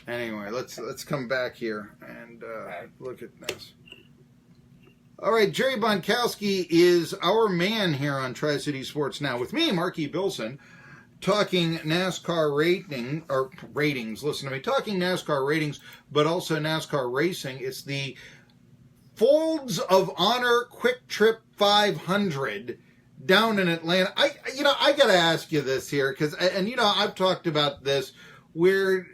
Anyway, let's come back here and look at this. All right, Jerry Bonkowski is our man here on Tri-City Sports Now with me, Marky Bilson, talking NASCAR ratings. Listen to me, talking NASCAR ratings, but also NASCAR racing. It's the Folds of Honor QuikTrip 500 down in Atlanta. I got to ask you this here because, I've talked about this. We're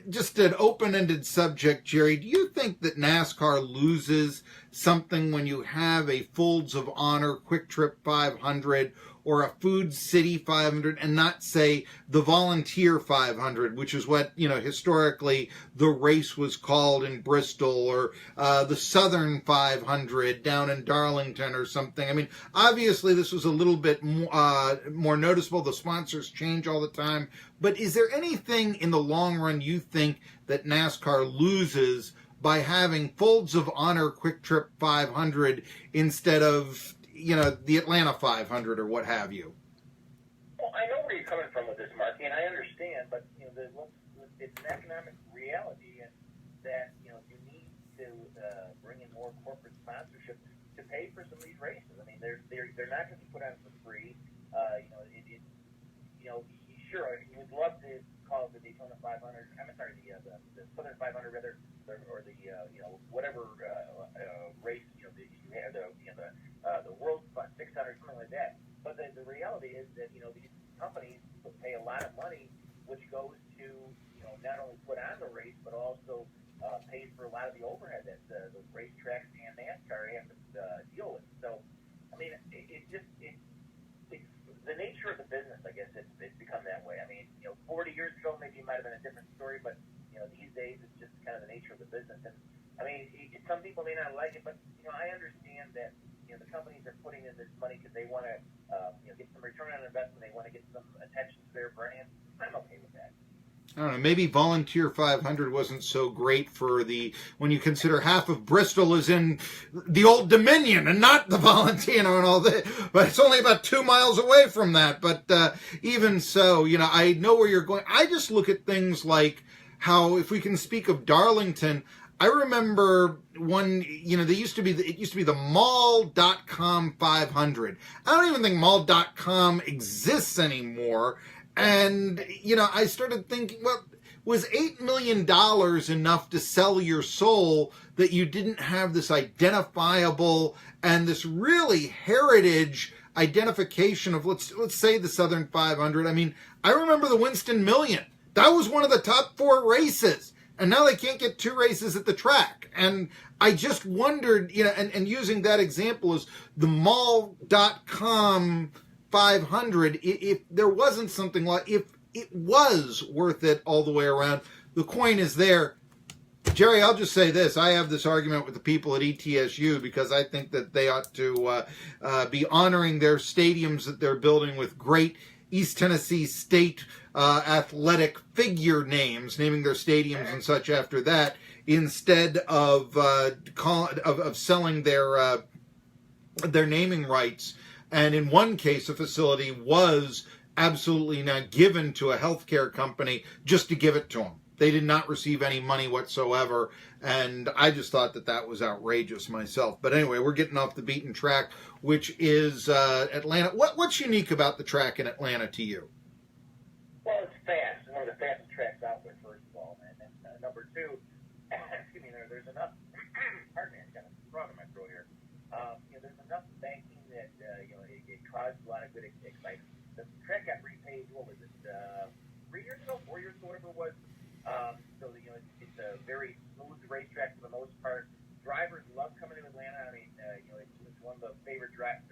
just an open-ended subject, Jerry. Do you think that NASCAR loses something when you have a Folds of Honor QuikTrip 500 or a Food City 500 and not, say, the Volunteer 500, which is what, historically the race was called in Bristol, or the Southern 500 down in Darlington or something? I mean, obviously this was a little bit more noticeable. The sponsors change all the time. But is there anything in the long run you think that NASCAR loses by having Folds of Honor QuikTrip 500 instead of, the Atlanta 500 or what have you? Well, I know where you're coming from with this, Marky, and I understand, but it's an economic reality, and that you need to bring in more corporate sponsorship to pay for some of these races. I mean, they're not going to be put on for free. Sure, you would love to call it the Daytona 500. I'm sorry, the Southern 500 rather, or the whatever race you have, the World 600, something like that. But the reality is that these companies pay a lot of money, which goes to not only put on the race but also pays for a lot of the overhead that the racetracks and NASCAR have to deal with. So, I mean, it's the nature of the business. I guess it's become that way. I mean, 40 years ago maybe it might have been a different story, but these days it's just kind of the nature of the business. And I mean, some people may not like it, but I understand that the companies are putting in this money because they want to get some return on investment. They want to get some attention to their brand. I'm okay with that. I don't know, maybe Volunteer 500 wasn't so great when you consider half of Bristol is in the Old Dominion and not the Volunteer, and all that, but it's only about 2 miles away from that. But even so, I know where you're going. I just look at things like how, if we can speak of Darlington, I remember it used to be the Mall.com 500. I don't even think Mall.com exists anymore. And, I started thinking, well, was $8 million enough to sell your soul that you didn't have this identifiable and this really heritage identification of, let's say, the Southern 500? I mean, I remember the Winston Million. That was one of the top 4 races. And now they can't get 2 races at the track. And I just wondered, and using that example as the Mall.com 500, if there wasn't something like, if it was worth it all the way around. The coin is there. Jerry, I'll just say this. I have this argument with the people at ETSU because I think that they ought to be honoring their stadiums that they're building with great East Tennessee State athletic figure names, naming their stadiums and such after that, instead of selling their naming rights. And in one case, a facility was absolutely not given to a healthcare company just to give it to them. They did not receive any money whatsoever, and I just thought that was outrageous myself. But anyway, we're getting off the beaten track, which is Atlanta. What's unique about the track in Atlanta to you? Well, it's fast. It's one of the fastest tracks out there, first of all. And number two, excuse me, there's enough, pardon me, I got a frog in my throat here. There's enough banking that, it caused a lot of good excitement. The track got repaved, what was it, 3 years ago, 4 years ago, whatever it was. So, it's a very smooth racetrack for the most part. Drivers love coming to Atlanta. I mean, it's one of the favorite tracks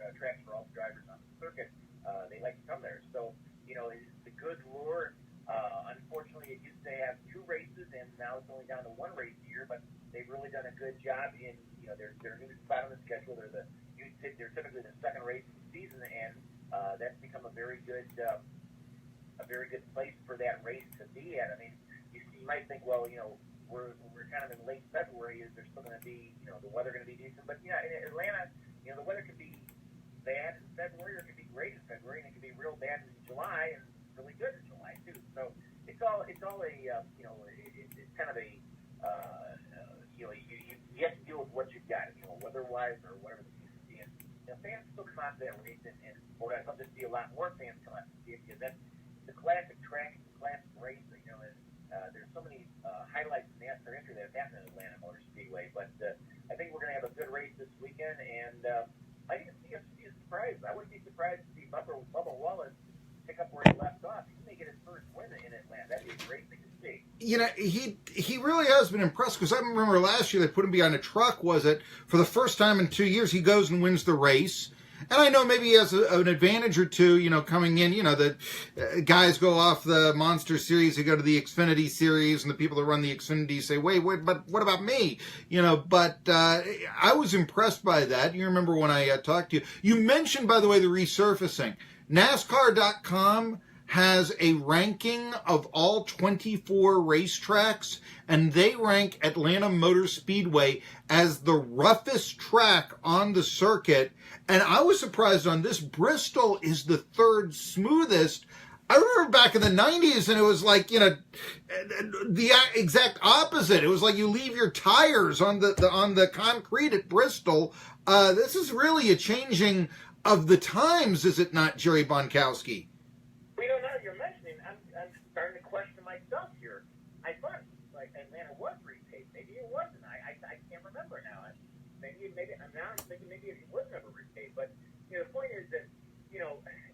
for all the drivers on the circuit. They like to come there. So, it's a good lure. Unfortunately, it used to have 2 races, and now it's only down to 1 race a year, but they've really done a good job in, their new spot on the schedule. They're typically the second race of the season, and that's become a very good place for that race to be at. I mean, you might think, well, we're kind of in late February. Is there still going to be, the weather going to be decent? But in Atlanta, the weather can be bad in February, or it can be great in February, and it can be real bad in July and really good in July too. So it's all a it's kind televised or whatever the case may be. And fans still come out to that race, and boy, I'd love to see a lot more fans come out to see it because that's the classic track, the classic race. And there's so many highlights in NASCAR history that have happened at Atlanta Motor Speedway. But I think we're going to have a good race this weekend, and I can see us be surprised. I wouldn't be surprised to see Bubba Wallace pick up where he left off. He may get his first win in Atlanta. That'd be a great thing to see. He really has been impressed, because I remember last year they put him behind a truck, was it? For the first time in 2 years, he goes and wins the race. And I know maybe he has an advantage or two, coming in. The guys go off the Monster Series, they go to the Xfinity Series, and the people that run the Xfinity say, wait, but what about me? But I was impressed by that. You remember when I talked to you. You mentioned, by the way, the resurfacing. NASCAR.com has a ranking of all 24 racetracks, and they rank Atlanta Motor Speedway as the roughest track on the circuit. And I was surprised on this. Bristol is the third smoothest. I remember back in the 90s, and it was like, the exact opposite. It was like you leave your tires on the concrete at Bristol. This is really a changing of the times, is it not, Jerry Bonkowski? Well, now you're mentioning, I'm starting to question myself here. I thought like Atlanta was repaved. Maybe it wasn't. I can't remember now. Maybe I'm thinking maybe it was never repaved. But the point is that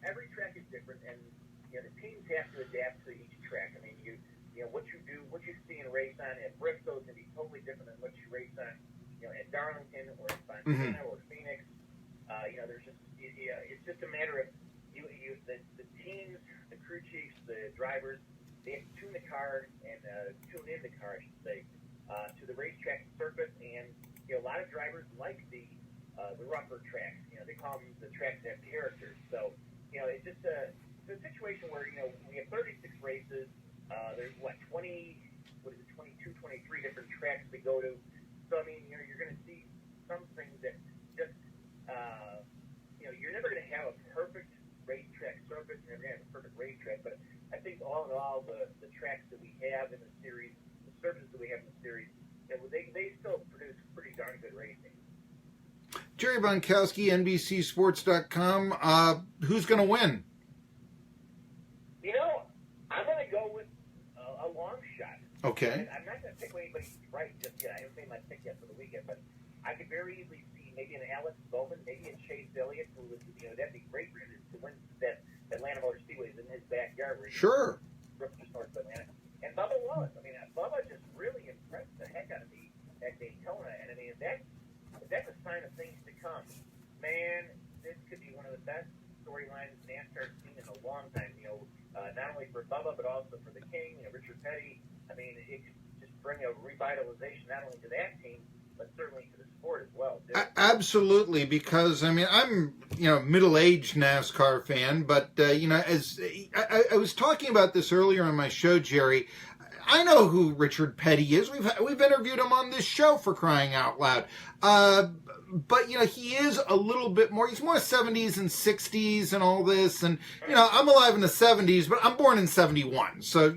every track is different, and the teams have to adapt to each track. I mean, what you see and race on at Bristol is going to be totally different than what you race on, at Darlington or at Fontana or Phoenix. There's just it's just a matter of the teams, the crew chiefs, the drivers, they have to tune the car and tune in the car, I should say, to the racetrack surface. And a lot of drivers like the rougher tracks. They call them the tracks that have characters. So it's just it's a situation where we have 36 races. There's 22, 23 different tracks we go to. So I mean, you're going to see some things that just you're never going to have a perfect racetrack surface. You're never going to have a perfect racetrack. But I think all in all, the tracks that we have in the series, the surfaces that we have in the series, they still produce pretty darn good racing. Jerry Bonkowski, NBCSports.com. Who's going to win? I'm going to go with a long shot. Okay. I'm not going to pick anybody right just yet. I haven't made my pick yet for the weekend, but I could very easily see maybe an Alex Bowman, maybe a Chase Elliott, who would, that'd be great for him to win that Atlanta Motor Speedway in his backyard. Sure. Just north of Atlanta. And Bubba Wallace. I mean, Bubba just really impressed the heck out of me at Daytona. And I mean, if that's a sign of things to come, man, this could be one of the best storylines NASCAR's seen in a long time. Not only for Bubba, but also for the King, Richard Petty. I mean, it could just bring a revitalization not only to that team, but certainly to the sport as well, too. Absolutely, because I mean, I'm middle-aged NASCAR fan, but as I was talking about this earlier on my show, Jerry, I know who Richard Petty is. We've interviewed him on this show, for crying out loud. But he is a little bit more. He's more 70s and 60s and all this. And I'm alive in the 70s, but I'm born in 71. So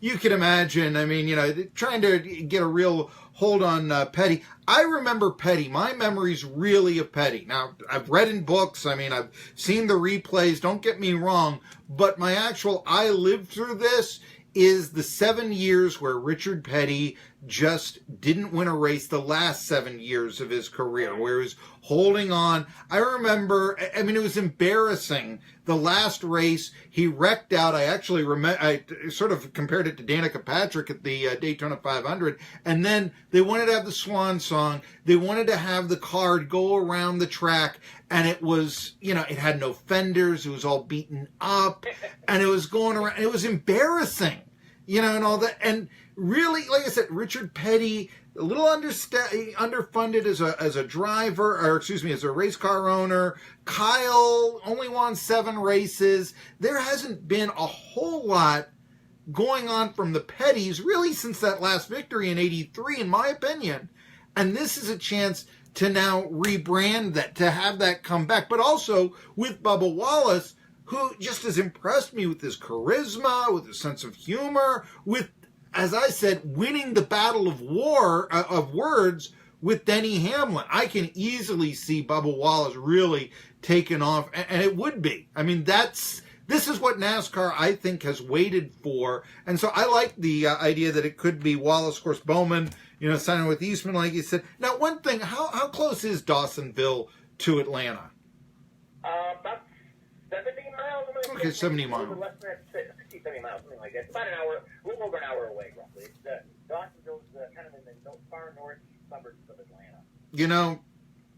you can imagine. I mean, trying to get a real hold on Petty. I remember Petty. My memory's really of Petty. Now, I've read in books. I mean, I've seen the replays. Don't get me wrong. But my actual, I lived through this, is the 7 years where Richard Petty just didn't win a race the last 7 years of his career, where he was holding on. I remember, I mean, it was embarrassing. The last race, he wrecked out. I actually I sort of compared it to Danica Patrick at the Daytona 500. And then they wanted to have the swan song. They wanted to have the car go around the track. And it was, it had no fenders. It was all beaten up. And it was going around. It was embarrassing, and all that. And really, like I said, Richard Petty, a little underfunded as a driver, or excuse me, as a race car owner. Kyle only won 7 races. There hasn't been a whole lot going on from the Pettys, really, since that last victory in '83, in my opinion. And this is a chance to now rebrand that, to have that come back. But also with Bubba Wallace, who just has impressed me with his charisma, with his sense of humor, with, as I said, winning the battle of words with Denny Hamlin. I can easily see Bubba Wallace really taking off, and it would be. I mean, this is what NASCAR, I think, has waited for. And so I like the idea that it could be Wallace, of course, Bowman, signing with Eastman, like you said. Now, one thing, how close is Dawsonville to Atlanta? About 70 miles. Okay, 70 miles. Less than that, 60, 70 miles, something like that. It's about an hour, a little over an hour away, roughly. Dawsonville's kind of in the far northeast suburbs of Atlanta.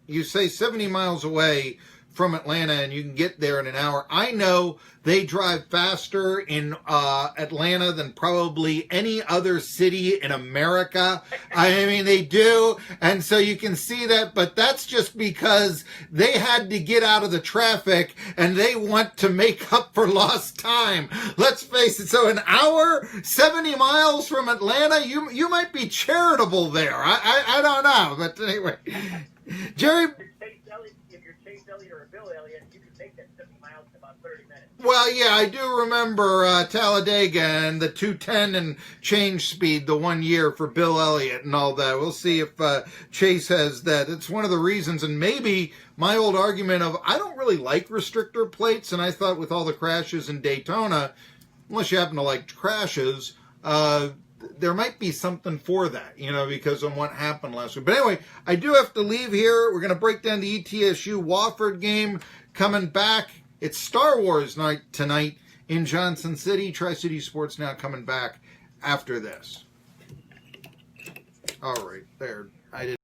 You say 70 miles away from Atlanta and you can get there in an hour. I know they drive faster in Atlanta than probably any other city in America. I mean, they do. And so you can see that, but that's just because they had to get out of the traffic and they want to make up for lost time. Let's face it. So an hour, 70 miles from Atlanta, you might be charitable there. I don't know. But anyway, Jerry... If you're Chase Elliott or Bill Elliott, you can make that 70 miles in about 30 minutes. Well, yeah, I do remember Talladega and the 210 and change speed the 1 year for Bill Elliott and all that. We'll see if Chase has that. It's one of the reasons, and maybe my old argument of I don't really like restrictor plates, and I thought with all the crashes in Daytona, unless you happen to like crashes, there might be something for that, because of what happened last week. But anyway, I do have to leave here. We're going to break down the ETSU Wofford game coming back. It's Star Wars night tonight in Johnson City. Tri-City Sports Now coming back after this. All right, there. I did.